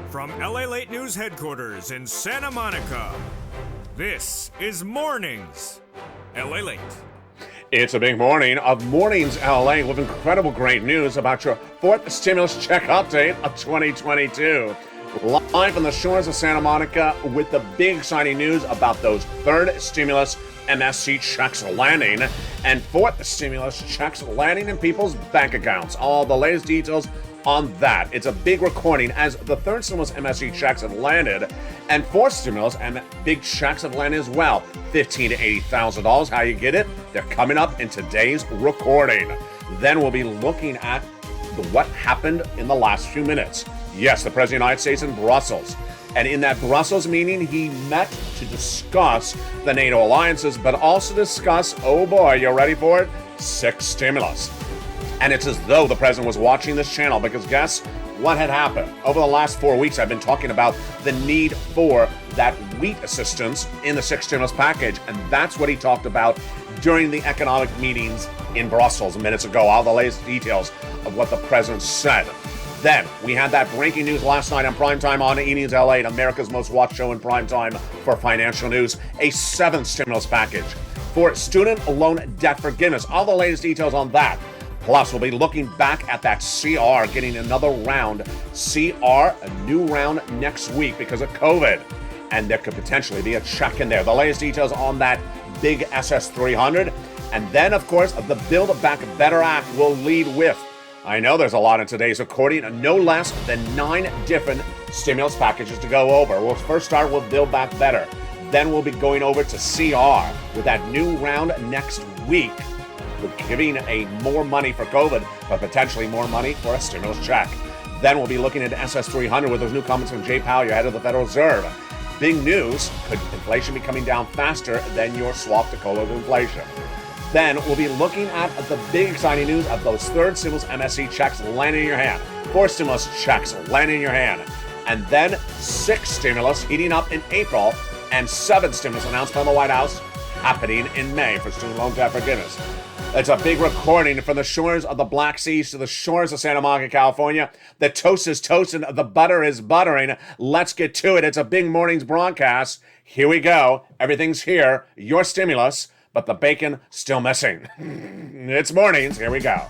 From LALATE News headquarters in Santa Monica, this is Mornings LALATE. It's a big morning of Mornings LA with incredible great news about your fourth stimulus check update of 2022. Live from the shores of Santa Monica with the big exciting news about those third stimulus MSC checks landing and fourth stimulus checks landing in people's bank accounts. All the latest details on that. It's a big recording as the third stimulus MSC checks have landed and fourth stimulus and big checks have landed as well. $15,000 to $80,000. How you get it? They're coming up in today's recording. Then we'll be looking at what happened in the last few minutes. Yes, the President of the United States in Brussels. And in that Brussels meeting, he met to discuss the NATO alliances, but also discuss, oh boy, you ready for it? 6 stimulus. And it's as though the president was watching this channel because guess what had happened? Over the last 4 weeks, I've been talking about the need for that wheat assistance in the 6 stimulus package. And that's what he talked about during the economic meetings in Brussels minutes ago. All the latest details of what the president said. Then we had that breaking news last night on primetime on E! News LA, America's most watched show in primetime for financial news, a 7th stimulus package for student loan debt forgiveness. All the latest details on that. Plus, we'll be looking back at that CR, getting another round. CR, a new round next week because of COVID. And there could potentially be a check in there. The latest details on that big SS300. And then, of course, the Build Back Better Act will lead with, I know there's a lot in today's recording, no less than 9 different stimulus packages to go over. We'll first start with Build Back Better. Then we'll be going over to CR with that new round next week. We're giving more money for COVID, but potentially more money for a stimulus check. Then we'll be looking at SS300 with those new comments from Jay Powell, your head of the Federal Reserve. Big news, could inflation be coming down faster than your swap to COLA inflation? Then we'll be looking at the big exciting news of those third stimulus MSC checks landing in your hand. 4 stimulus checks landing in your hand. And then 6 stimulus heating up in April and 7 stimulus announced by the White House happening in May for student loan debt forgiveness. It's a big recording from the shores of the Black Seas to the shores of Santa Monica, California. The toast is toasting, the butter is buttering. Let's get to it. It's a big morning's broadcast. Here we go. Everything's here. Your stimulus, but the bacon still missing. It's mornings. Here we go.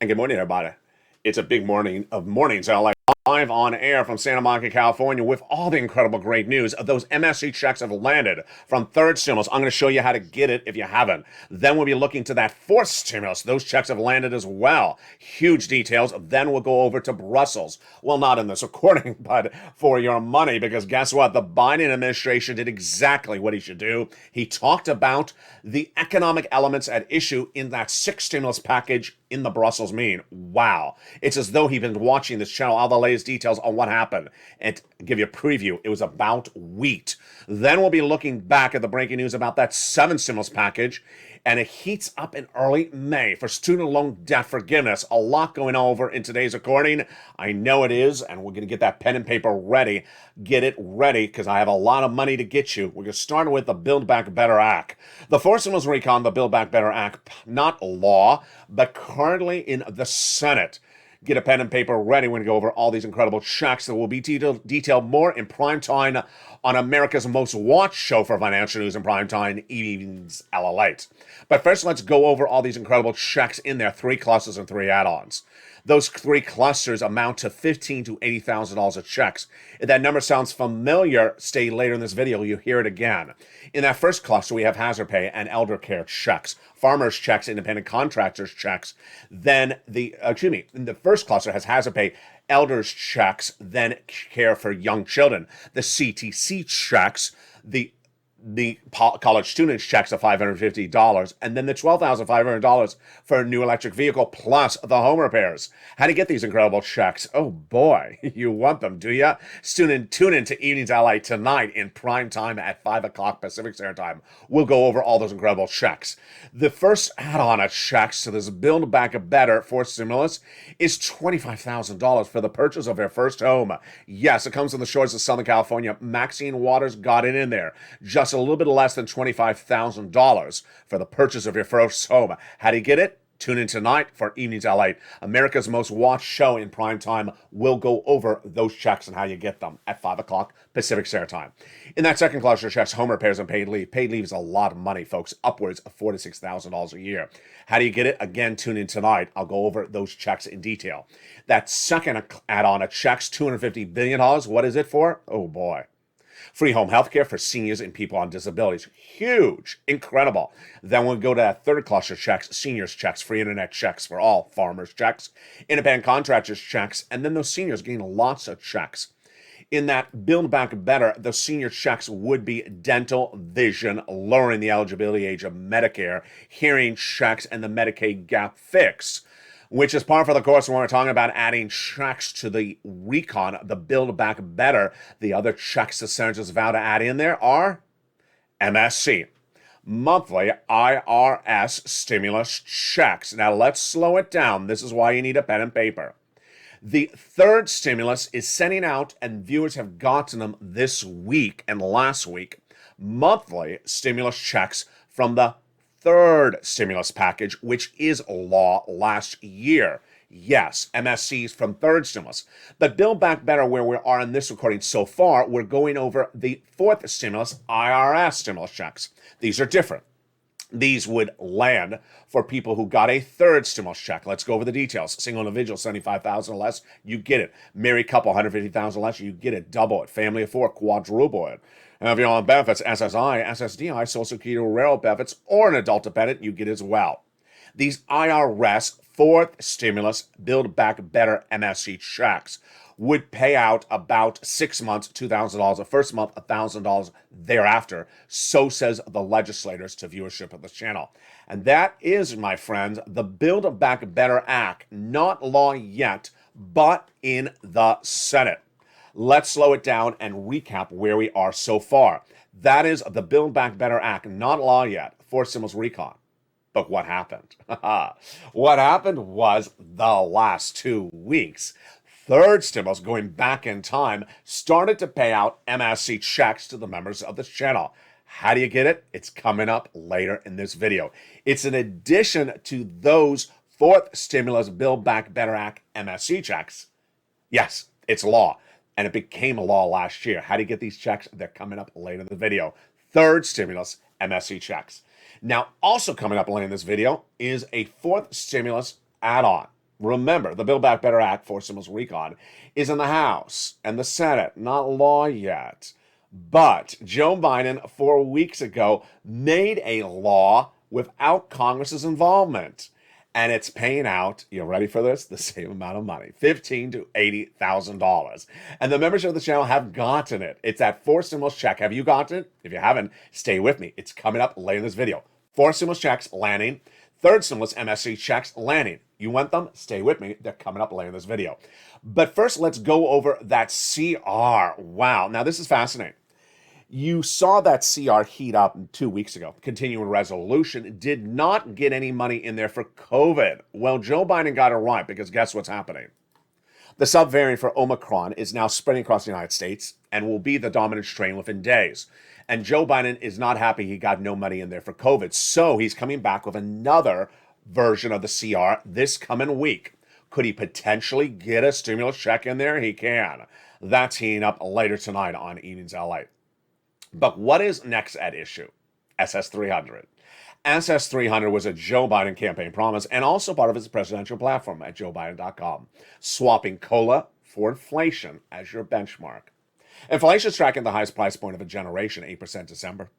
And good morning, everybody. It's a big morning of Mornings LA, live on air from Santa Monica, California, with all the incredible great news of those MSC checks have landed from third stimulus. I'm going to show you how to get it if you haven't. Then we'll be looking to that fourth stimulus. Those checks have landed as well. Huge details. Then we'll go over to Brussels. Well, not in this recording, but for your money, because guess what? The Biden administration did exactly what he should do. He talked about the economic elements at issue in that 6 stimulus package in the Brussels meeting. Wow. It's as though he'd been watching this channel, all the latest details on what happened. And to give you a preview, it was about wheat. Then we'll be looking back at the breaking news about that 7th stimulus package. And it heats up in early May for student loan debt forgiveness. A lot going over in today's recording. I know it is, and we're going to get that pen and paper ready. Get it ready, because I have a lot of money to get you. We're going to start with the Build Back Better Act. The fourth stimulus recon, the Build Back Better Act, not law, but currently in the Senate. Get a pen and paper ready. We're going to go over all these incredible checks that will be detailed more in prime time on America's most watched show for financial news in prime time, E! News LALATE. But first, let's go over all these incredible checks in there, 3 clusters and 3 add-ons. Those 3 clusters amount to $15,000 to $80,000 of checks. If that number sounds familiar, stay later in this video, you'll hear it again. In that first cluster, we have hazard pay and elder care checks, farmers checks, independent contractors checks. Then in the first cluster has hazard pay, elders checks, then care for young children. The CTC checks, the the college students checks of $550, and then the $12,500 for a new electric vehicle plus the home repairs. How do you get these incredible checks? Oh boy, you want them, do you? Tune in to Evenings LA tonight in prime time at 5 o'clock Pacific Standard Time. We'll go over all those incredible checks. The first add-on of checks to this Build Back Better for stimulus is $25,000 for the purchase of your first home. Yes, it comes on the shores of Southern California. Maxine Waters got it in there. Just a little bit less than $25,000 for the purchase of your first home. How do you get it? Tune in tonight for Evenings LA, America's most watched show in prime time. We'll go over those checks and how you get them at 5 o'clock Pacific Standard Time. In that second cluster of checks, home repairs and paid leave. Paid leave is a lot of money, folks, upwards of $4,000 to $6,000 a year. How do you get it? Again, tune in tonight. I'll go over those checks in detail. That second add-on of checks, $250 billion. What is it for? Oh, boy. Free home health care for seniors and people on disabilities. Huge. Incredible. Then we'll go to that third cluster checks, seniors checks, free internet checks for all, farmers checks, independent contractors checks, and then those seniors gain lots of checks. In that Build Back Better, the senior checks would be dental, vision, lowering the eligibility age of Medicare, hearing checks, and the Medicaid gap fix, which is par for the course when we're talking about adding checks to the recon, the Build Back Better. The other checks the senators vow to add in there are MSC, monthly IRS stimulus checks. Now let's slow it down. This is why you need a pen and paper. The third stimulus is sending out, and viewers have gotten them this week and last week, monthly stimulus checks from the third stimulus package, which is law last year. Yes, MSCs from third stimulus. But Build Back Better, where we are in this recording so far, we're going over the fourth stimulus, IRS stimulus checks. These are different. These would land for people who got a third stimulus check. Let's go over the details. Single individual, $75,000 or less, you get it. Married couple, $150,000 or less, you get it. Double it. Family of four, quadruple it. And if you're on benefits, SSI, SSDI, Social Security, rural benefits, or an adult dependent, you get as well. These IRS fourth stimulus Build Back Better MSC checks would pay out about 6 months, $2,000, the first month, $1,000 thereafter. So says the legislators to viewership of this channel. And that is, my friends, the Build Back Better Act, not law yet, but in the Senate. Let's slow it down and recap where we are so far. That is the Build Back Better Act, not law yet, for stimulus recon. But what happened? What happened was the last 2 weeks, third stimulus, going back in time, started to pay out MSC checks to the members of this channel. How do you get it? It's coming up later in this video. It's in addition to those fourth stimulus Build Back Better Act MSC checks. Yes, it's law, and it became a law last year. How do you get these checks? They're coming up later in the video. Third stimulus MSC checks. Now, also coming up later in this video is a fourth stimulus add-on. Remember, the Build Back Better Act for stimulus recon is in the House and the Senate, not law yet. But Joe Biden 4 weeks ago made a law without Congress's involvement. And it's paying out, you ready for this? The same amount of money, $15,000 to $80,000. And the members of the channel have gotten it. It's that fourth stimulus check. Have you gotten it? If you haven't, stay with me. It's coming up later in this video. Four stimulus checks landing. Third stimulus MSC checks landing. You want them? Stay with me. They're coming up later in this video. But first, let's go over that CR. Wow. Now, this is fascinating. You saw that CR heat up 2 weeks ago. Continuing resolution did not get any money in there for COVID. Well, Joe Biden got it right, because guess what's happening? The subvariant for Omicron is now spreading across the United States and will be the dominant strain within days. And Joe Biden is not happy he got no money in there for COVID. So he's coming back with another version of the CR this coming week. Could he potentially get a stimulus check in there? He can. That's heating up later tonight on Evenings LA. But what is next at issue? SS300. SS300 was a Joe Biden campaign promise and also part of his presidential platform at joebiden.com, swapping COLA for inflation as your benchmark. Inflation is tracking the highest price point of a generation, 8% December.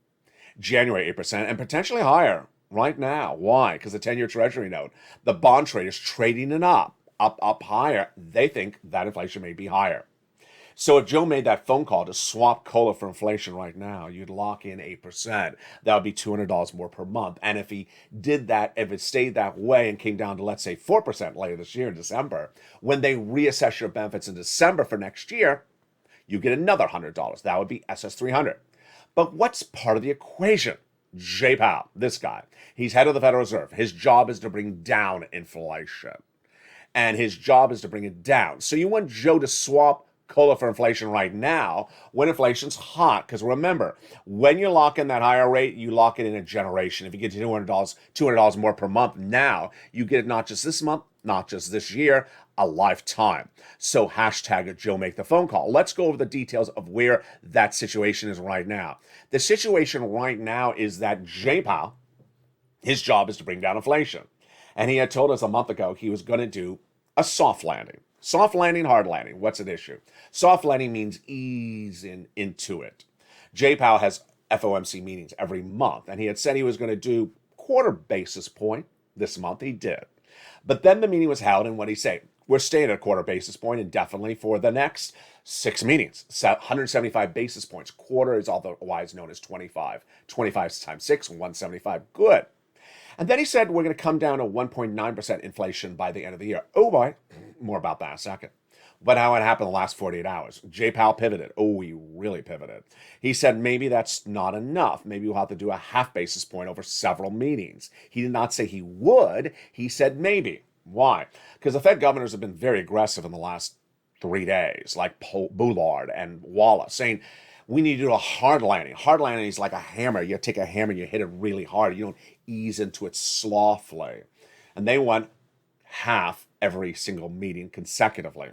January, 8%, and potentially higher right now. Why? Because the 10-year Treasury note, the bond traders trading it up higher. They think that inflation may be higher. So if Joe made that phone call to swap COLA for inflation right now, you'd lock in 8%. That would be $200 more per month. And if he did that, if it stayed that way and came down to, let's say, 4% later this year in December, when they reassess your benefits in December for next year, you get another $100. That would be SS 300. But what's part of the equation? Jay Powell, this guy, he's head of the Federal Reserve. His job is to bring down inflation. And his job is to bring it down. So you want Joe to swap COLA for inflation right now when inflation's hot. Because remember, when you lock in that higher rate, you lock it in a generation. If you get $200 more per month now, you get it not just this month, not just this year, a lifetime. So hashtag Joe make the phone call. Let's go over the details of where that situation is right now. The situation right now is that Jay Powell, his job is to bring down inflation. And he had told us a month ago he was going to do a soft landing. Soft landing, hard landing. What's at issue? Soft landing means easing into it. Jay Powell has FOMC meetings every month, and he had said he was going to do quarter basis point this month. He did. But then the meeting was held, and what did he say? We're staying at a quarter basis point indefinitely for the next 6 meetings. 175 basis points. Quarter is otherwise known as 25. 25 times 6, 175. Good. And then he said we're going to come down to 1.9% inflation by the end of the year. Oh boy, more about that in a second. But how it happened in the last 48 hours. Jay Powell pivoted. Oh, he really pivoted. He said maybe that's not enough. Maybe we'll have to do a half basis point over several meetings. He did not say he would. He said maybe. Why? Because the Fed governors have been very aggressive in the last 3 days, like Bullard and Wallace, saying we need to do a hard landing. Hard landing is like a hammer. You take a hammer and you hit it really hard. You don't ease into it slothfully. And they want half every single meeting consecutively.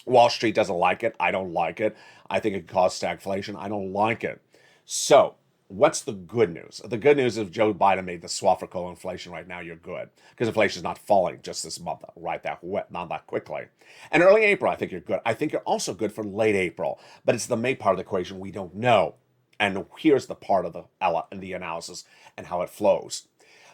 Wall Street doesn't like it. I don't like it. I think it could cause stagflation. I don't like it. So what's the good news? The good news is if Joe Biden made the swap for coal inflation right now, you're good. Because inflation is not falling just this month, not that quickly. And early April, I think you're good. I think you're also good for late April. But it's the May part of the equation we don't know. And here's the part of the analysis and how it flows.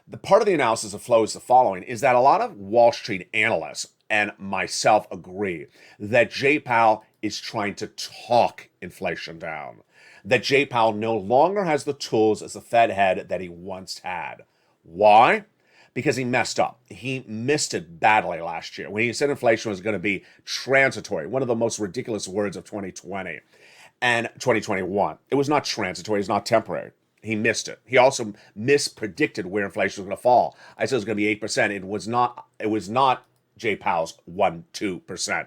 The part of the analysis that flows the following is that a lot of Wall Street analysts and myself agree that Jay Powell is trying to talk inflation down. That Jay Powell no longer has the tools as the Fed head that he once had. Why? Because he messed up. He missed it badly last year when he said inflation was going to be transitory, one of the most ridiculous words of 2020 and 2021. It was not transitory. It was not temporary. He missed it. He also mispredicted where inflation was going to fall. I said it was going to be 8%. It was not Jay Powell's 1-2%.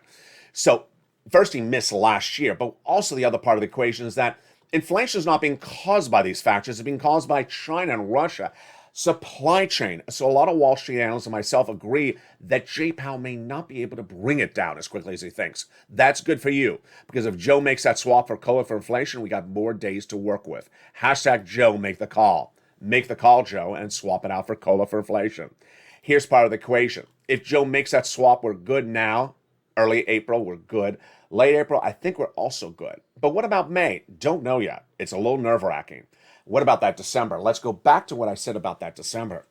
So first he missed last year, but also the other part of the equation is that inflation is not being caused by these factors. It's being caused by China and Russia. Supply chain. So a lot of Wall Street analysts and myself agree that Jay Powell may not be able to bring it down as quickly as he thinks. That's good for you, because if Joe makes that swap for COLA for inflation, we got more days to work with. Hashtag Joe make the call. Make the call, Joe, and swap it out for COLA for inflation. Here's part of the equation. If Joe makes that swap, we're good now. Early April, we're good. Late April, I think we're also good. But what about May? Don't know yet. It's a little nerve-wracking. What about that December? Let's go back to what I said about that December.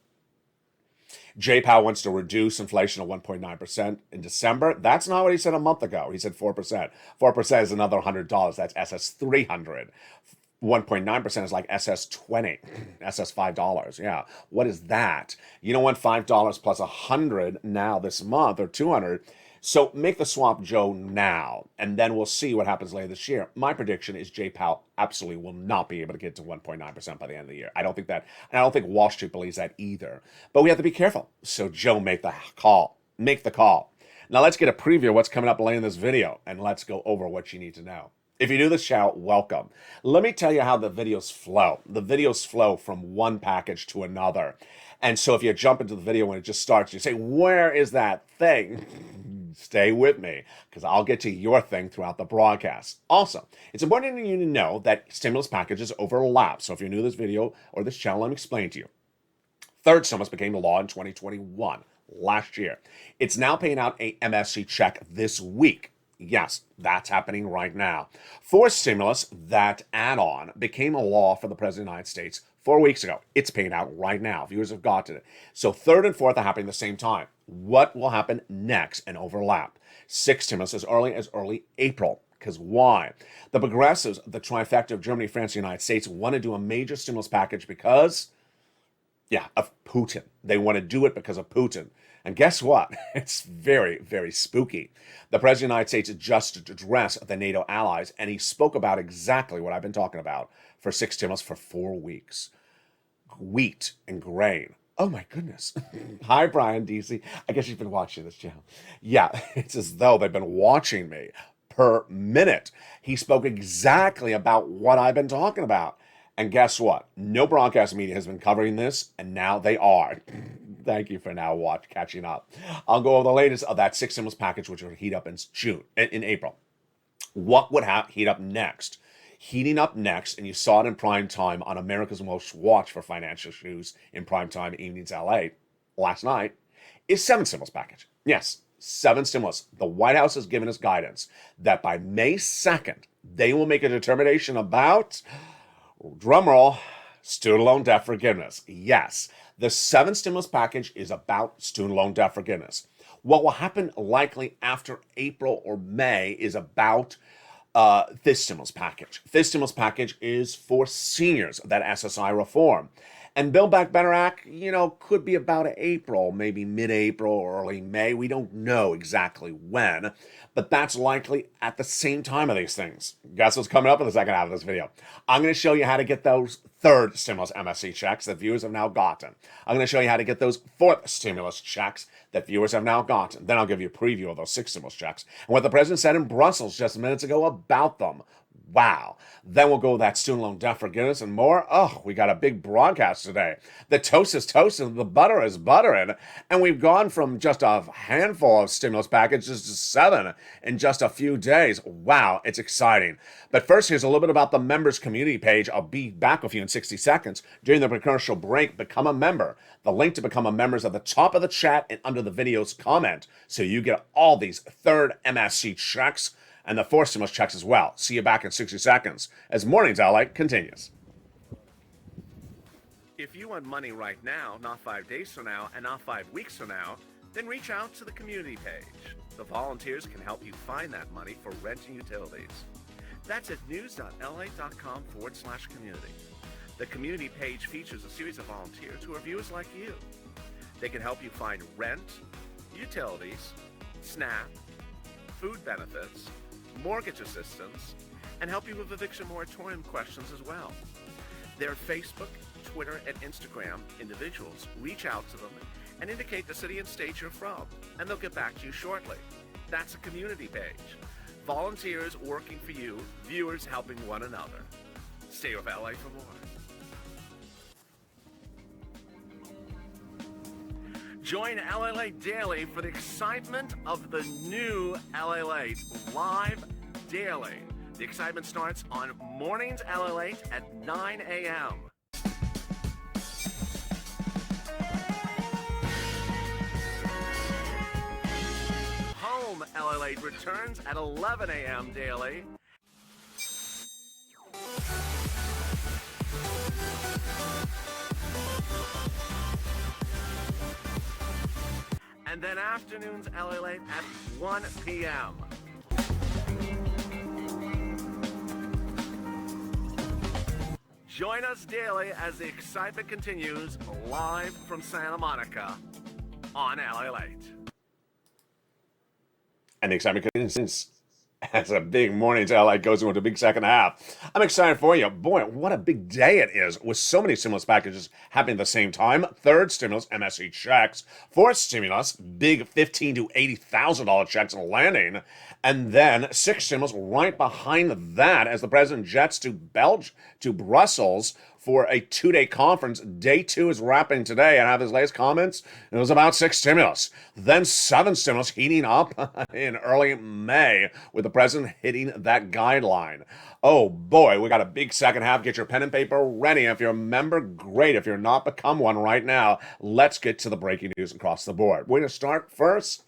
Jay Powell wants to reduce inflation to 1.9% in December. That's not what he said a month ago. He said 4%. 4% is another $100. That's SS 300. 1.9% is like SS 20, SS $5. Yeah. What is that? You don't want $5 plus 100 now this month or 200. So make the swap, Joe, now, and then we'll see what happens later this year. My prediction is Jay Powell absolutely will not be able to get to 1.9% by the end of the year. I don't think that, and I don't think Wall Street believes that either. But we have to be careful. So Joe, make the call. Make the call. Now let's get a preview of what's coming up later in this video, and let's go over what you need to know. If you're new to this channel, welcome. Let me tell you how the videos flow. The videos flow from one package to another. And so if you jump into the video when it just starts, you say, where is that thing? Stay with me, because I'll get to your thing throughout the broadcast. Also, it's important for you to know that stimulus packages overlap. So if you're new to this video or this channel, let me explain to you. Third stimulus became law in 2021, last year. It's now paying out a MSC check this week. Yes, that's happening right now. Fourth stimulus, that add-on, became a law for the President of the United States 4 weeks ago. It's paying out right now. Viewers have gotten it. So third and fourth are happening at the same time. What will happen next and overlap? six stimulus as early April. Because why? The progressives, the trifecta of Germany, France, and the United States, want to do a major stimulus package because, yeah, of Putin. They want to do it because of Putin. And guess what? It's very, very spooky. The President of the United States just addressed the NATO allies, and he spoke about exactly what I've been talking about for six stimulus for 4 weeks. Wheat and grain. Oh my goodness. Hi, Brian DC. I guess you've been watching this channel. Yeah, it's as though they've been watching me per minute. He spoke exactly about what I've been talking about. And guess what? No broadcast media has been covering this, and now they are. Thank you for now catching up. I'll go over the latest of that six stimulus package, which will heat up in April. What would heat up next? Heating up next, and you saw it in prime time on America's Most Watched for financial shoes in prime time evenings LA last night, is seven stimulus package. Yes, seven stimulus. The White House has given us guidance that by May 2nd, they will make a determination about, drumroll, student loan debt forgiveness. Yes, the seven stimulus package is about student loan debt forgiveness. What will happen likely after April or May is about this stimulus package. This stimulus package is for seniors, that SSI reform. And Build Back Better Act, could be about April, maybe mid-April or early May. We don't know exactly when, but that's likely at the same time of these things. Guess what's coming up in the second half of this video? I'm going to show you how to get those third stimulus MSC checks that viewers have now gotten. I'm going to show you how to get those fourth stimulus checks that viewers have now gotten. Then I'll give you a preview of those six stimulus checks and what the president said in Brussels just minutes ago about them. Wow. Then we'll go with that student loan debt forgiveness and more. Oh, we got a big broadcast today. The toast is toasting, the butter is buttering, and we've gone from just a handful of stimulus packages to seven in just a few days. Wow, it's exciting. But first, here's a little bit about the members community page. I'll be back with you in 60 seconds. During the commercial break, become a member. The link to become a member is at the top of the chat and under the video's comment, so you get all these third MSC checks and the fourth stimulus checks as well. See you back in 60 seconds as Mornings LALATE continues. If you want money right now, not 5 days from now, and not 5 weeks from now, then reach out to the community page. The volunteers can help you find that money for rent and utilities. That's at news.la.com/community. The community page features a series of volunteers who are viewers like you. They can help you find rent, utilities, SNAP, food benefits, mortgage assistance, and help you with eviction moratorium questions as well. Their Facebook, Twitter, and Instagram individuals reach out to them and indicate the city and state you're from, and they'll get back to you shortly. That's a community page. Volunteers working for you, viewers helping one another. Stay with LA for more. Join LALATE Daily for the excitement of the new LALATE live daily. The excitement starts on Mornings LALATE at 9 a.m. Home LALATE returns at 11 a.m. daily. And then afternoons LALATE at 1 p.m. Join us daily as the excitement continues live from Santa Monica on LALATE. And the excitement continues as a big Mornings LALATE goes into a big second half. I'm excited for you. Boy, what a big day it is with so many stimulus packages happening at the same time. Third stimulus, MSC checks. Fourth stimulus, big $15,000 to $80,000 checks landing. And then sixth stimulus right behind that as the president jets to Brussels for a 2-day conference. Day 2 is wrapping today, and I have his latest comments. It was about six stimulus. Then seven stimulus heating up in early May with the president hitting that guideline. Oh boy, we got a big second half. Get your pen and paper ready. If you're a member, great. If you're not, become one right now. Let's get to the breaking news across the board. We're going to start first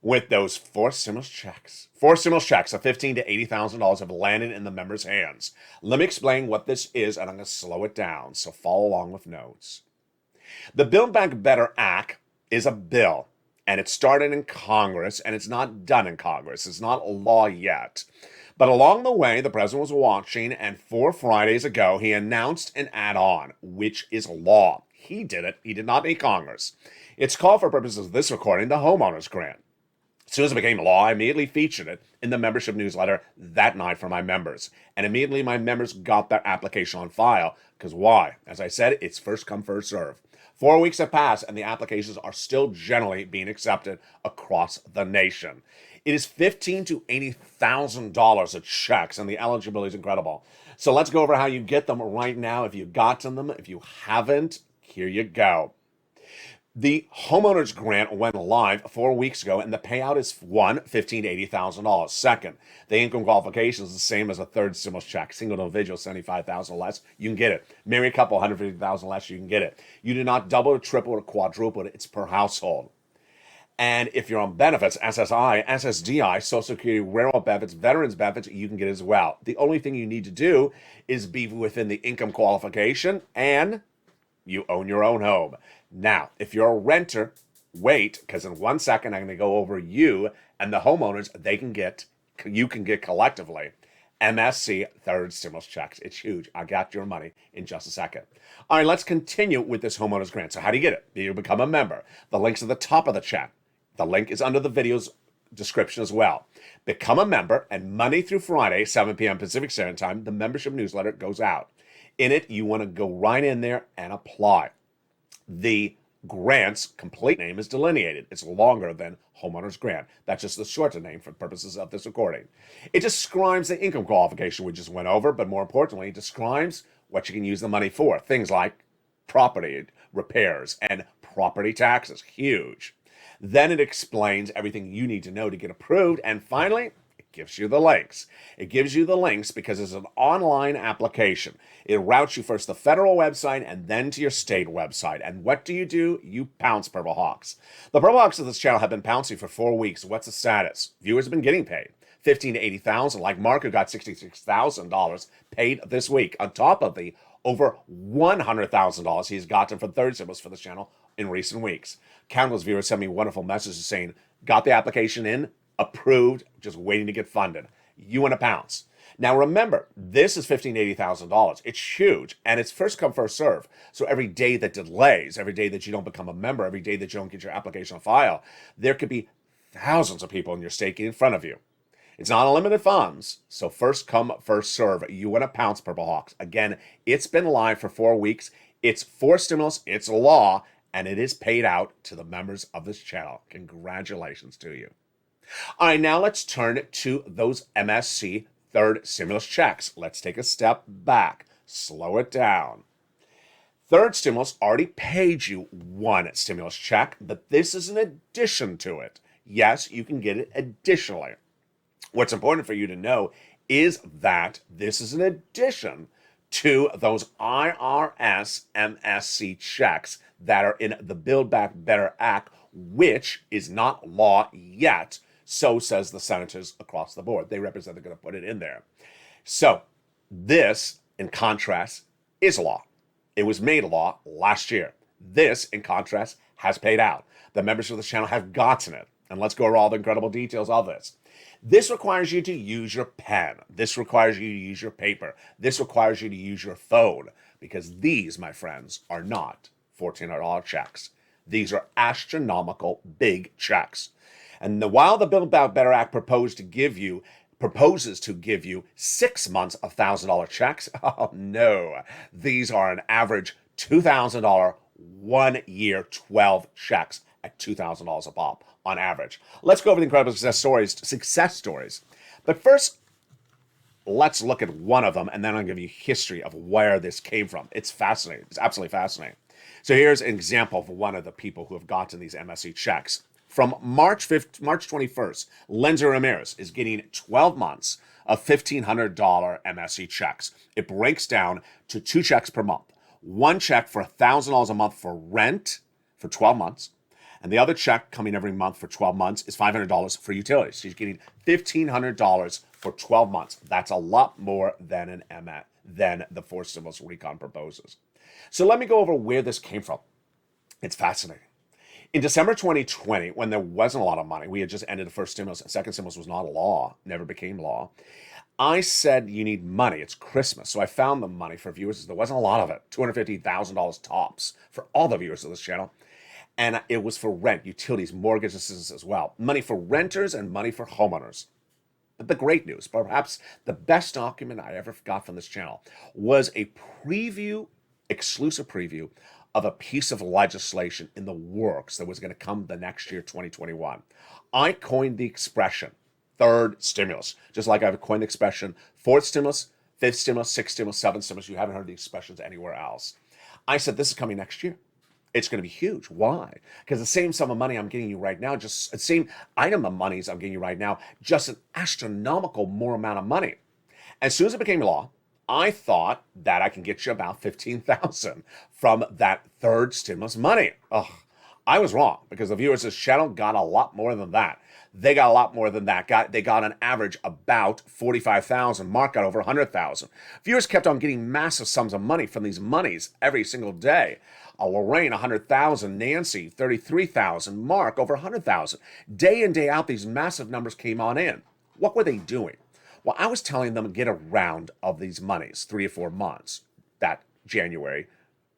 with those four stimulus checks. Four stimulus checks of $15,000 to $80,000 have landed in the members' hands. Let me explain what this is, and I'm going to slow it down, so follow along with notes. The Build Back Better Act is a bill. And it started in Congress, and it's not done in Congress. It's not law yet. But along the way, the president was watching, and 4 Fridays ago, he announced an add-on, which is law. He did it. He did not need Congress. It's called, for purposes of this recording, the homeowners grant. As soon as it became law, I immediately featured it in the membership newsletter that night for my members. And immediately my members got their application on file. Because why? As I said, it's first come, first serve. 4 weeks have passed, and the applications are still generally being accepted across the nation. It is $15,000 to $80,000 of checks, and the eligibility is incredible. So let's go over how you get them right now. If you've gotten them, if you haven't, here you go. The homeowners grant went live 4 weeks ago, and the payout is $15,000 to $80,000. Second, the income qualification is the same as a third stimulus check. Single individual, $75,000 or less, you can get it. Married couple, $150,000 less, you can get it. You do not double or triple or quadruple it. It's per household. And if you're on benefits, SSI, SSDI, Social Security, railroad benefits, veterans benefits, you can get as well. The only thing you need to do is be within the income qualification, and you own your own home. Now, if you're a renter, wait, because in 1 second I'm going to go over you and the homeowners. You can get collectively MSC third stimulus checks. It's huge. I got your money in just a second. All right, let's continue with this homeowners grant. So how do you get it? You become a member. The link's at the top of the chat. The link is under the video's description as well. Become a member, and Monday through Friday, 7 p.m. Pacific Standard Time, the membership newsletter goes out. In it, you want to go right in there and apply. The grant's complete name is delineated. It's longer than homeowners grant. That's just the shorter name for purposes of this recording. It describes the income qualification we just went over, but more importantly, it describes what you can use the money for. Things like property repairs and property taxes. Huge. Then it explains everything you need to know to get approved. And finally, it gives you the links. It gives you the links because it's an online application. It routes you first to the federal website and then to your state website. And what do? You pounce Purple Hawks. The Purple Hawks of this channel have been pouncing for 4 weeks. What's the status? Viewers have been getting paid. $15,000 to $80,000, like Mark, who got $66,000 paid this week, on top of the over $100,000 he's gotten for third stimulus for this channel in recent weeks. Countless viewers sent me wonderful messages saying, got the application in, approved, just waiting to get funded. You want to pounce. Now remember, this is $15,000 to $80,000. It's huge, and it's first come, first serve. So every day that delays, every day that you don't become a member, every day that you don't get your application on file, there could be thousands of people in your state getting in front of you. It's not unlimited funds, so first come, first serve. You want to pounce, Purple Hawks. Again, it's been live for 4 weeks. It's for stimulus, it's law, and it is paid out to the members of this channel. Congratulations to you. All right, now let's turn to those MSC third stimulus checks. Let's take a step back, slow it down. Third stimulus already paid you one stimulus check, but this is an addition to it. Yes, you can get it additionally. What's important for you to know is that this is an addition to those IRS MSC checks that are in the Build Back Better Act, which is not law yet. So says the senators across the board. They represent they're going to put it in there. So this, in contrast, is law. It was made law last year. This, in contrast, has paid out. The members of the channel have gotten it. And let's go over all the incredible details of this. This requires you to use your pen. This requires you to use your paper. This requires you to use your phone, because these, my friends, are not $1,400 checks. These are astronomical big checks. And while the Build Back Better Act proposes to give you 6 months of $1,000 checks, oh no, these are an average $2,000 1 year 12 checks at $2,000 a pop on average. Let's go over the incredible success stories. But first, let's look at one of them, and then I'll give you history of where this came from. It's fascinating. It's absolutely fascinating. So here's an example of one of the people who have gotten these MSC checks. From March 21st, Lindsay Ramirez is getting 12 months of $1,500 MSC checks. It breaks down to 2 checks per month. One check for $1,000 a month for rent for 12 months. And the other check coming every month for 12 months is $500 for utilities. She's getting $1,500 for 12 months. That's a lot more than the forced stimulus recon proposes. So let me go over where this came from. It's fascinating. In December 2020, when there wasn't a lot of money, we had just ended the first stimulus. Second stimulus was not a law, never became law. I said, you need money. It's Christmas. So I found the money for viewers. There wasn't a lot of it, $250,000 tops for all the viewers of this channel. And it was for rent, utilities, mortgage assistance as well. Money for renters and money for homeowners. But the great news, perhaps the best document I ever got from this channel, was a preview, exclusive preview of a piece of legislation in the works that was going to come the next year, 2021. I coined the expression, third stimulus, just like I've coined the expression, fourth stimulus, fifth stimulus, sixth stimulus, seventh stimulus. You haven't heard the expressions anywhere else. I said, this is coming next year. It's going to be huge. Why? Because the same sum of money I'm getting you right now, just the same item of monies I'm getting you right now, just an astronomical more amount of money. As soon as it became law, I thought that I can get you about $15,000 from that third stimulus money. Ugh, I was wrong, because the viewers of this channel got a lot more than that. They got a lot more than that. They got an average about $45,000. Mark got over $100,000. Viewers kept on getting massive sums of money from these monies every single day. Lorraine, $100,000. Nancy, $33,000. Mark, over $100,000. Day in, day out, these massive numbers came on in. What were they doing? Well, I was telling them to get a round of these monies, 3 or 4 months, that January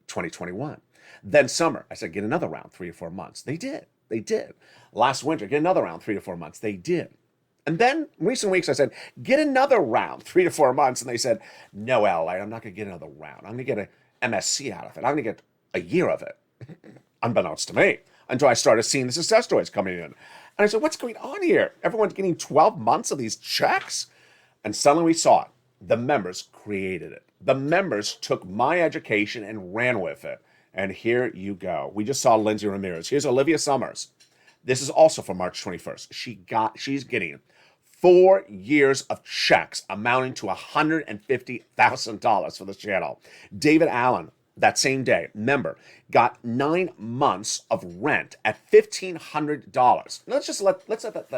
2021. Then summer, I said, get another round, 3 or 4 months. They did. They did. Last winter, get another round, 3 to 4 months. They did. And then recent weeks, I said, get another round, 3 to 4 months. And they said, no, LALATE, I'm not going to get another round. I'm going to get an MSC out of it. I'm going to get a year of it, unbeknownst to me, until I started seeing the success stories coming in. And I said, what's going on here? Everyone's getting 12 months of these checks? And suddenly we saw it. The members created it. The members took my education and ran with it. And here you go. We just saw Lindsay Ramirez. Here's Olivia Summers. This is also for March 21st. She's getting 4 years of checks amounting to $150,000 for this channel. David Allen, that same day, member, got 9 months of rent at $1,500. Let's let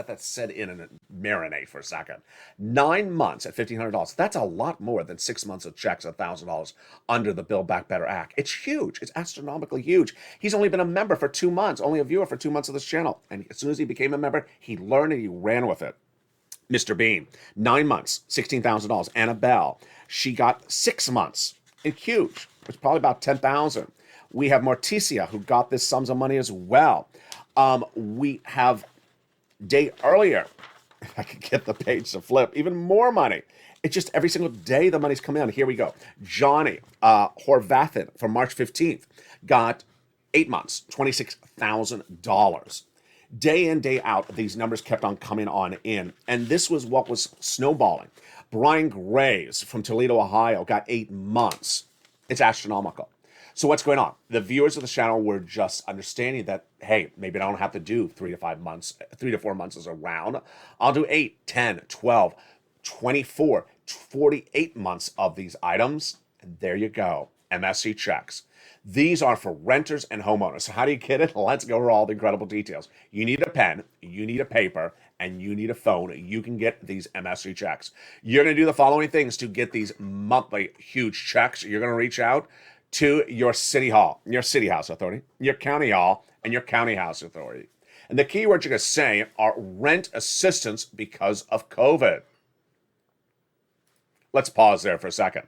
that set in and marinate for a second. 9 months at $1,500. That's a lot more than 6 months of checks at $1,000 under the Build Back Better Act. It's huge. It's astronomically huge. He's only been a member for 2 months, only a viewer for 2 months of this channel. And as soon as he became a member, he learned and he ran with it. Mr. Bean, 9 months, $16,000. Annabelle, she got 6 months. It's huge. It's probably about $10,000. We have Morticia, who got this sums of money as well. We have day earlier, if I could get the page to flip, even more money. It's just every single day the money's coming in. Here we go. Johnny Horvathan from March 15th got 8 months, $26,000. Day in, day out, these numbers kept on coming on in. And this was what was snowballing. Brian Graves from Toledo, Ohio got 8 months. It's astronomical. So what's going on? The viewers of the channel were just understanding that, hey, maybe I don't have to do 3 to 4 months as a round. I'll do 8, 10, 12, 24, 48 months of these items. And there you go. MSC checks. These are for renters and homeowners. So how do you get it? Let's go over all the incredible details. You need a pen, you need a paper, and you need a phone. You can get these MSC checks. You're going to do the following things to get these monthly huge checks. You're going to reach out to your city hall, your city house authority, your county hall, and your county house authority. And the key words you're going to say are rent assistance because of COVID. Let's pause there for a second.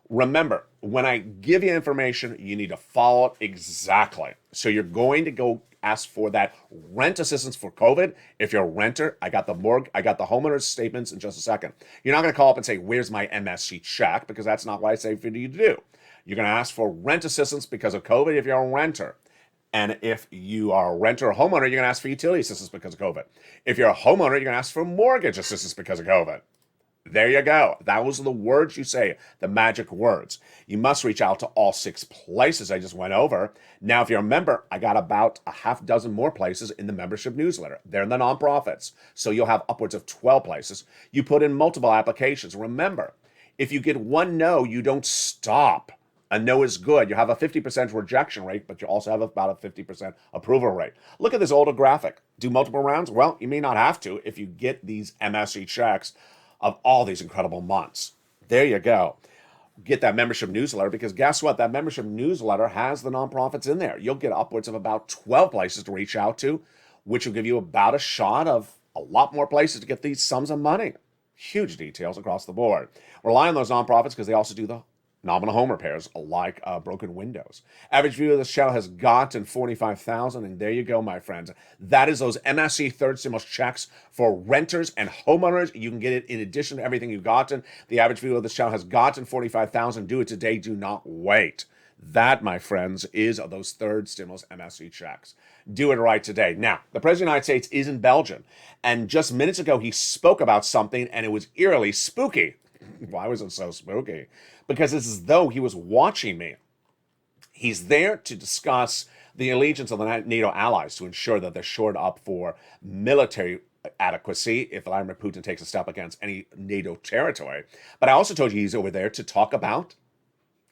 Remember, when I give you information, you need to follow it exactly. So you're going to go ask for that rent assistance for COVID. If you're a renter, I got the homeowner's statements in just a second. You're not going to call up and say, where's my MSC check? Because that's not what I say for you to do. You're going to ask for rent assistance because of COVID if you're a renter. And if you are a renter or homeowner, you're going to ask for utility assistance because of COVID. If you're a homeowner, you're going to ask for mortgage assistance because of COVID. There you go. Those are the words you say, the magic words. You must reach out to all 6 places I just went over. Now, if you're a member, I got about a half dozen more places in the membership newsletter. They're in the nonprofits, so you'll have upwards of 12 places. You put in multiple applications. Remember, if you get one no, you don't stop. A no is good. You have a 50% rejection rate, but you also have about a 50% approval rate. Look at this older graphic. Do multiple rounds? Well, you may not have to if you get these MSC checks of all these incredible months. There you go. get that membership newsletter, because guess what? That membership newsletter has the nonprofits in there. You'll get upwards of about 12 places to reach out to, which will give you about a shot of a lot more places to get these sums of money. Huge details across the board. Rely on those nonprofits because they also do the nominal home repairs like broken windows. Average view of this channel has gotten 45,000, and there you go, my friends. That is those MSC third stimulus checks for renters and homeowners. You can get it in addition to everything you've gotten. The average view of this channel has gotten 45,000. Do it today. Do not wait. That, my friends, is those third stimulus MSC checks. Do it right today. Now, the President of the United States is in Belgium, and just minutes ago he spoke about something, and it was eerily spooky. Why was it so spooky? Because it's as though he was watching me. He's there to discuss the allegiance of the NATO allies to ensure that they're shored up for military adequacy if Vladimir Putin takes a step against any NATO territory. But I also told you he's over there to talk about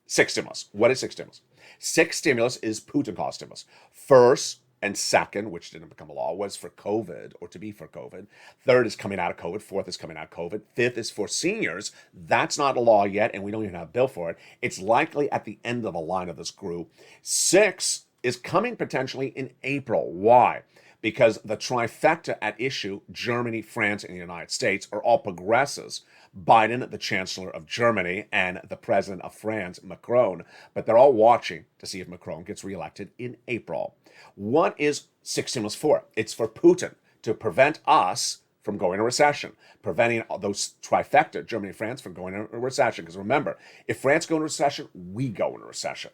six stimulus. What is six stimulus? Six stimulus is Putin-caused stimulus. First and second, which didn't become a law, was for COVID, or to be for COVID. Third is coming out of COVID. Fourth is coming out of COVID. Fifth is for seniors. That's not a law yet, and we don't even have a bill for it. It's likely at the end of a line of this group. Six is coming potentially in April. Why? Because the trifecta at issue, Germany, France, and the United States, are all progressives. Biden, the Chancellor of Germany, and the President of France, Macron. But they're all watching to see if Macron gets reelected in April. What is six stimulus for? It's for Putin to prevent us from going into recession, preventing those trifecta, Germany and France, from going into recession. Because remember, if France go into recession, we go into recession.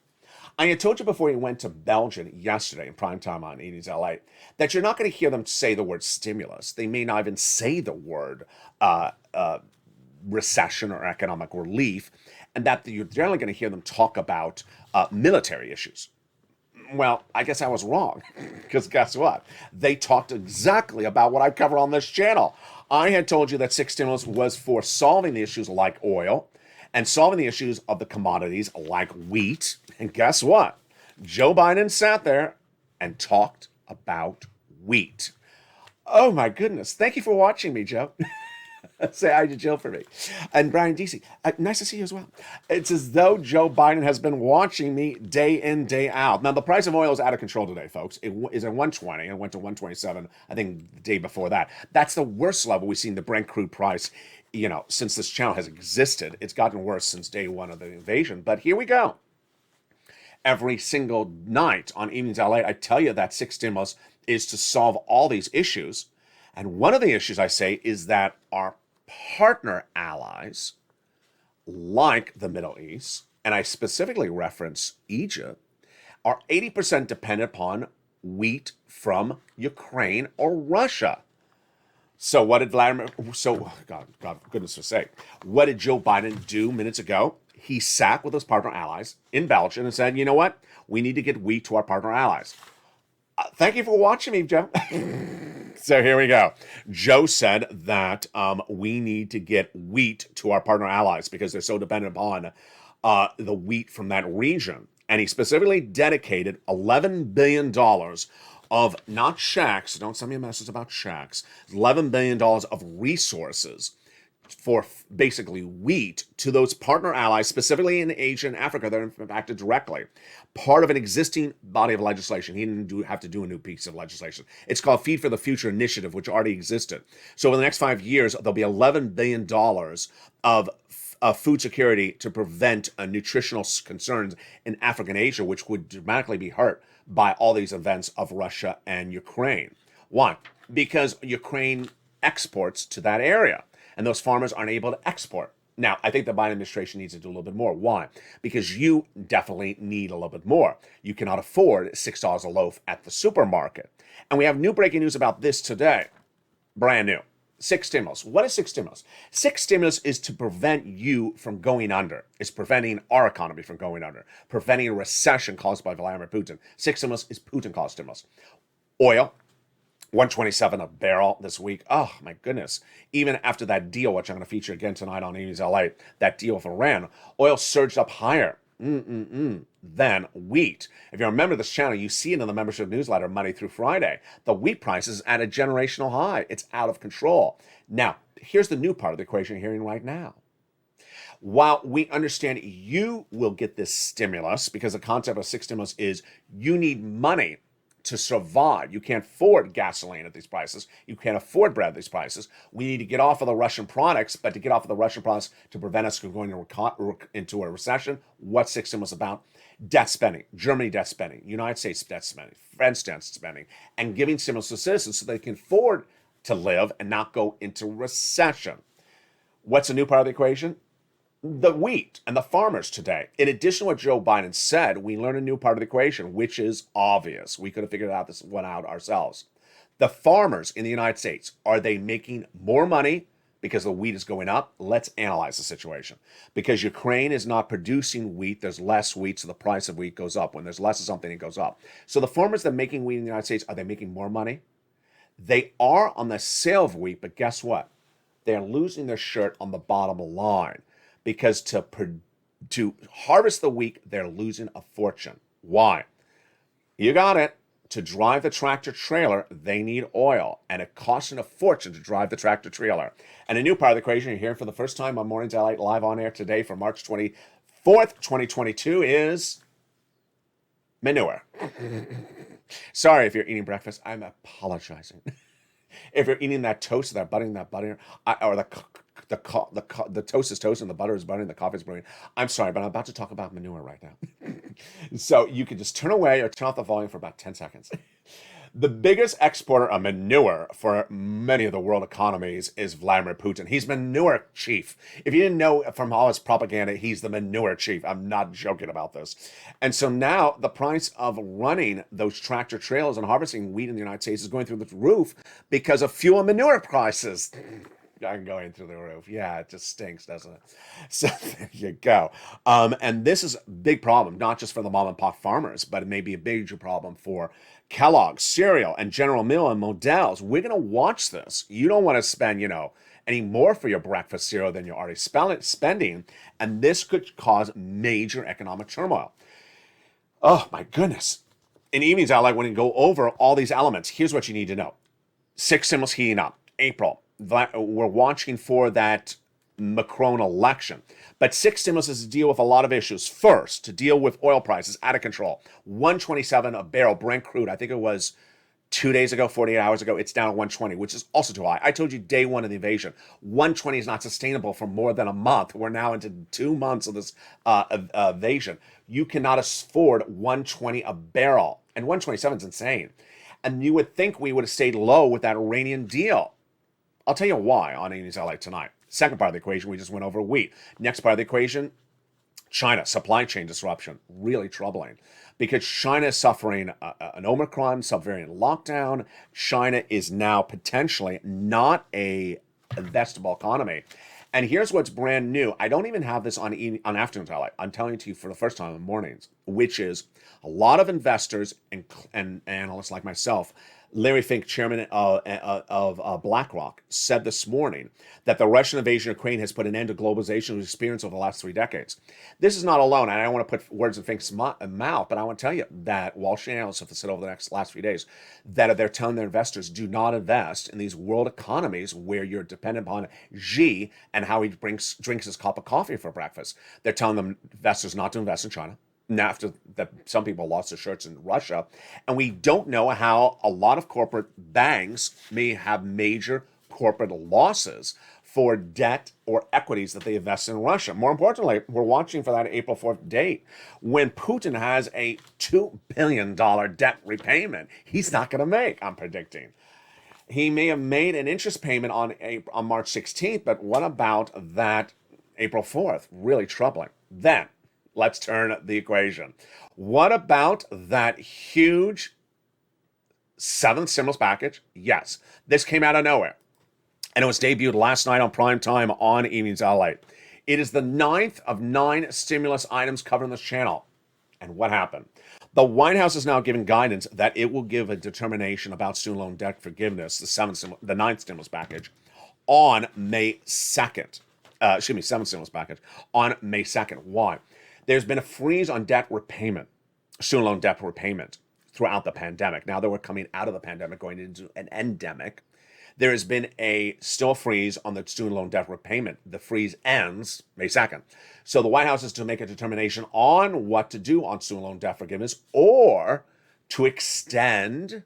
I had told you before you went to Belgium yesterday in primetime on Eden's LA that you're not going to hear them say the word stimulus. They may not even say the word recession or economic relief, and that you're generally going to hear them talk about military issues. Well, I guess I was wrong, because guess what? They talked exactly about what I cover on this channel. I had told you that six stimulus was for solving the issues like oil and solving the issues of the commodities like wheat. And guess what? Joe Biden sat there and talked about wheat. Oh my goodness. Thank you for watching me, Joe. Say hi to Jill for me. And Brian DC, nice to see you as well. It's as though Joe Biden has been watching me day in, day out. Now, the price of oil is out of control today, folks. It is at 120 and went to 127, I think, the day before that. That's the worst level we've seen the Brent crude price, since this channel has existed. It's gotten worse since day one of the invasion. But here we go. Every single night on Evenings LA, I tell you that six stimulus is to solve all these issues. And one of the issues I say is that our partner allies, like the Middle East, and I specifically reference Egypt, are 80% dependent upon wheat from Ukraine or Russia. So what did God, goodness sake, what did Joe Biden do minutes ago? He sat with his partner allies in Belgium and said, you know what? We need to get wheat to our partner allies. Thank you for watching me, Joe. So here we go. Joe said that we need to get wheat to our partner allies because they're so dependent upon the wheat from that region. And he specifically dedicated $11 billion of not checks, don't send me a message about checks, $11 billion of resources for basically wheat to those partner allies, specifically in Asia and Africa, that are impacted directly. Part of an existing body of legislation. He didn't have to do a new piece of legislation. It's called Feed for the Future Initiative, which already existed. So over the next 5 years, there'll be $11 billion of food security to prevent nutritional concerns in Africa and Asia, which would dramatically be hurt by all these events of Russia and Ukraine. Why? Because Ukraine exports to that area, and those farmers aren't able to export. Now, I think the Biden administration needs to do a little bit more. Why? Because you definitely need a little bit more. You cannot afford $6 a loaf at the supermarket. And we have new breaking news about this today. Brand new. Six stimulus. What is six stimulus? Six stimulus is to prevent you from going under. It's preventing our economy from going under. Preventing a recession caused by Vladimir Putin. Six stimulus is Putin-caused stimulus. Oil. 127 a barrel this week. Oh, my goodness. Even after that deal, which I'm going to feature again tonight on Amy's LA, that deal with Iran, oil surged up higher than wheat. If you remember this channel, you see it in the membership newsletter Monday through Friday. The wheat price is at a generational high. It's out of control. Now, here's the new part of the equation you're hearing right now. While we understand you will get this stimulus, because the concept of six stimulus is you need money to survive. You can't afford gasoline at these prices. You can't afford bread at these prices. We need to get off of the Russian products, but to get off of the Russian products to prevent us from going into a recession, what's six stimulus about? Debt spending, Germany debt spending, United States debt spending, French debt spending, and giving stimulus to citizens so they can afford to live and not go into recession. What's a new part of the equation? The wheat and the farmers today. In addition to what Joe Biden said, we learned a new part of the equation, which is obvious. We could have figured out this one out ourselves. The farmers in the United States, are they making more money because the wheat is going up? Let's analyze the situation. Because Ukraine is not producing wheat, there's less wheat, so the price of wheat goes up. When there's less of something, it goes up. So the farmers that are making wheat in the United States, are they making more money? They are on the sale of wheat, but guess what? They're losing their shirt on the bottom line. Because to harvest the wheat, they're losing a fortune. Why? You got it. To drive the tractor trailer, they need oil, and it costs them a fortune to drive the tractor trailer. And a new part of the equation you're hearing for the first time on Mornings LALATE live on air today for March 24th, 2022 is manure. Sorry if you're eating breakfast. I'm apologizing. If you're eating that toast, that butter, or the toast is toast and the butter is butter and the coffee is brewing. I'm sorry, but I'm about to talk about manure right now. So you can just turn away or turn off the volume for about 10 seconds. The biggest exporter of manure for many of the world economies is Vladimir Putin. He's manure chief. If you didn't know from all his propaganda, he's the manure chief. I'm not joking about this. And so now the price of running those tractor trailers and harvesting wheat in the United States is going through the roof because of fuel and manure prices. I'm going through the roof. Yeah, it just stinks, doesn't it? So there you go. And this is a big problem, not just for the mom and pop farmers, but it may be a major problem for Kellogg's, cereal, and General Mills and Modell's. We're going to watch this. You don't want to spend, any more for your breakfast cereal than you're already spending. And this could cause major economic turmoil. Oh, my goodness. In evenings, I like when you go over all these elements. Here's what you need to know. Six symbols heating up. April. We're watching for that Macron election. But six stimulus is to deal with a lot of issues. First, to deal with oil prices out of control. 127 a barrel Brent crude. I think it was 2 days ago, 48 hours ago. It's down at 120, which is also too high. I told you day one of the invasion. 120 is not sustainable for more than a month. We're now into 2 months of this invasion. You cannot afford 120 a barrel. And 127 is insane. And you would think we would have stayed low with that Iranian deal. I'll tell you why on Amy's LA tonight. Second part of the equation, we just went over wheat. Next part of the equation, China, supply chain disruption. Really troubling because China is suffering an Omicron subvariant lockdown. China is now potentially not a investable economy. And here's what's brand new. I don't even have this on afternoon LA. I'm telling it to you for the first time in the mornings, which is a lot of investors and analysts like myself. Larry Fink, chairman of BlackRock, said this morning that the Russian invasion of Ukraine has put an end to globalization we've experienced over the last 3 decades. This is not alone, and I don't want to put words in Fink's mouth, but I want to tell you that Wall Street analysts have said over the last few days that they're telling their investors, do not invest in these world economies where you're dependent upon Xi and how he drinks his cup of coffee for breakfast. They're telling them investors not to invest in China. After that, some people lost their shirts in Russia, and we don't know how a lot of corporate banks may have major corporate losses for debt or equities that they invest in Russia. More importantly, we're watching for that April 4th date when Putin has a $2 billion debt repayment he's not going to make, I'm predicting. He may have made an interest payment on March 16th, but what about that April 4th? Really troubling. Then, let's turn the equation. What about that huge 7th stimulus package? Yes, this came out of nowhere. And it was debuted last night on prime time on Evenings LA. It is the 9th of 9 stimulus items covered on this channel. And what happened? The White House is now giving guidance that it will give a determination about student loan debt forgiveness, the 9th stimulus package, on May 2nd. 7th stimulus package on May 2nd. Why? There's been a freeze on debt repayment, student loan debt repayment throughout the pandemic. Now that we're coming out of the pandemic, going into an endemic, there has been still a freeze on the student loan debt repayment. The freeze ends May 2nd. So the White House is to make a determination on what to do on student loan debt forgiveness or to extend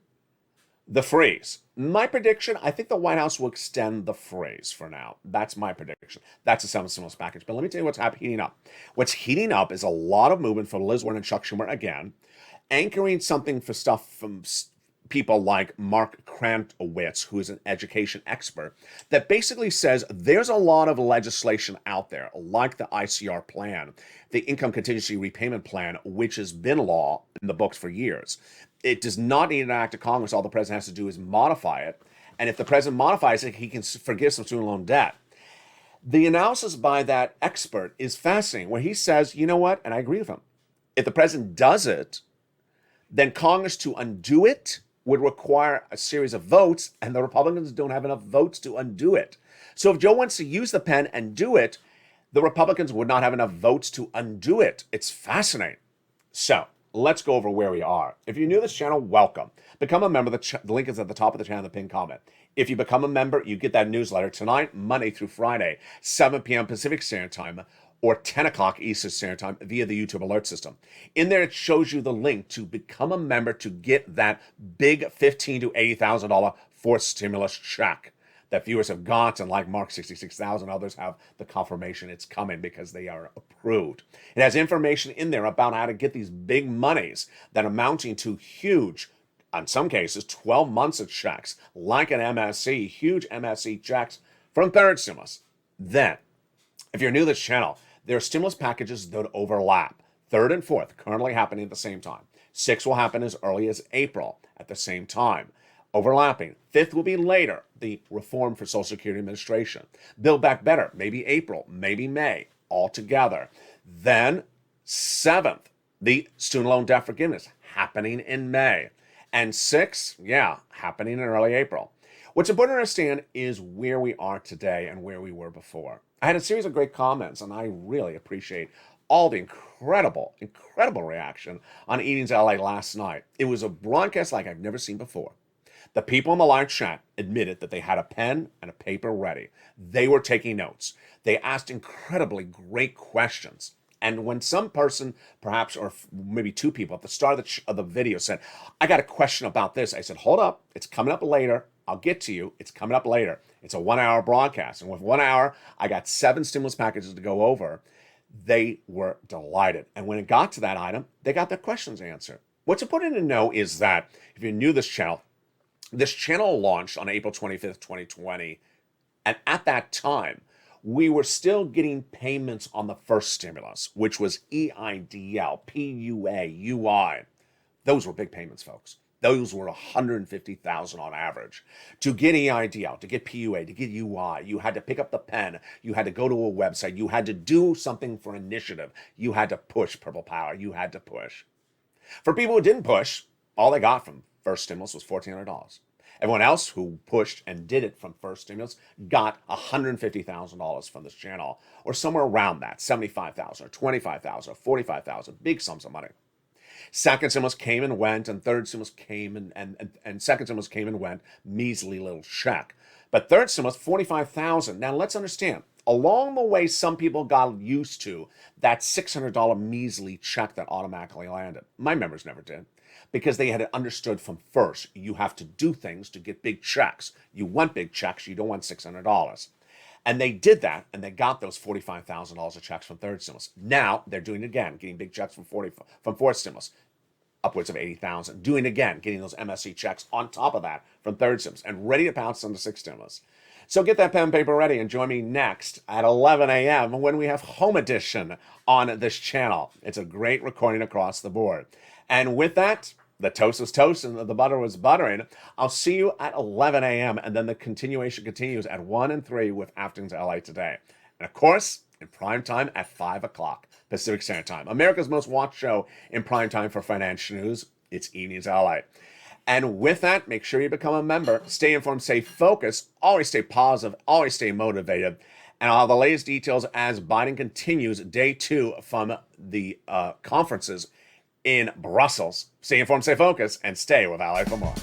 the freeze. My prediction, I think the White House will extend the freeze for now. That's my prediction. That's a seventh stimulus package. But let me tell you what's heating up. What's heating up is a lot of movement from Liz Warren and Chuck Schumer again, anchoring something for stuff from people like Mark Krantowitz, who is an education expert, that basically says there's a lot of legislation out there, like the ICR plan, the Income Contingency Repayment Plan, which has been law in the books for years. It does not need an act of Congress. All the president has to do is modify it. And if the president modifies it, he can forgive some student loan debt. The analysis by that expert is fascinating, where he says, you know what, and I agree with him, if the president does it, then Congress to undo it would require a series of votes, and the Republicans don't have enough votes to undo it. So if Joe wants to use the pen and do it, the Republicans would not have enough votes to undo it. It's fascinating. So let's go over where we are. If you're new to this channel, welcome. Become a member. The link is at the top of the channel in the pinned comment. If you become a member, you get that newsletter tonight, Monday through Friday, 7 p.m. Pacific Standard Time, or 10 o'clock Eastern Standard Time via the YouTube alert system. In there, it shows you the link to become a member to get that big $15,000 to $80,000 forced stimulus check that viewers have gotten, like Mark 66,000. Others have the confirmation it's coming because they are approved. It has information in there about how to get these big monies that are amounting to huge, in some cases, 12 months of checks, like an MSC, huge MSC checks from third stimulus. Then, if you're new to this channel, there are stimulus packages that overlap. Third and fourth currently happening at the same time. Sixth will happen as early as April at the same time. Overlapping. Fifth will be later, the reform for Social Security Administration. Build Back Better, maybe April, maybe May, all together. Then, seventh, the student loan debt forgiveness happening in May. And sixth, happening in early April. What's important to understand is where we are today and where we were before. I had a series of great comments, and I really appreciate all the incredible reaction on Evenings LA last night. It was a broadcast like I've never seen before. The people in the live chat admitted that they had a pen and a paper ready. They were taking notes. They asked incredibly great questions. And when some person, perhaps, or maybe two people at the start of the video said, I got a question about this, I said, hold up, it's coming up later. I'll get to you. It's coming up later. It's a 1 hour broadcast. And with 1 hour, I got 7 stimulus packages to go over. They were delighted. And when it got to that item, they got their questions answered. What's important to know is that if you're new to this channel launched on April 25th, 2020. And at that time, we were still getting payments on the first stimulus, which was EIDL, PUA, UI. Those were big payments, folks. Those were $150,000 on average. To get EIDL, to get PUA, to get UI, you had to pick up the pen. You had to go to a website. You had to do something for initiative. You had to push Purple Power. You had to push. For people who didn't push, all they got from first stimulus was $1,400. Everyone else who pushed and did it from first stimulus got $150,000 from this channel, or somewhere around that, $75,000 or $25,000 or $45,000, big sums of money. Second stimulus came and went, and third stimulus came and second stimulus came and went, measly little check. But third stimulus, $45,000. Now let's understand, along the way, some people got used to that $600 measly check that automatically landed. My members never did, because they had understood from first, you have to do things to get big checks. You want big checks, you don't want $600. And they did that, and they got those $45,000 of checks from third stimulus. Now they're doing it again, getting big checks from fourth stimulus, upwards of $80,000. Doing it again, getting those MSC checks on top of that from third stimulus, and ready to pounce on the sixth stimulus. So get that pen and paper ready and join me next at 11 a.m. when we have Home Edition on this channel. It's a great recording across the board. And with that, the toast was toast and the butter was buttering. I'll see you at 11 a.m. and then the continuation continues at 1 and 3 with Afternoons LA Today. And of course, in prime time at 5 o'clock Pacific Standard Time. America's most watched show in prime time for financial news. It's Evenings LA. And with that, make sure you become a member. Stay informed, stay focused, always stay positive, always stay motivated. And I'll have the latest details as Biden continues day 2 from the conferences in Brussels. Stay informed, stay focused, and stay with LA for more.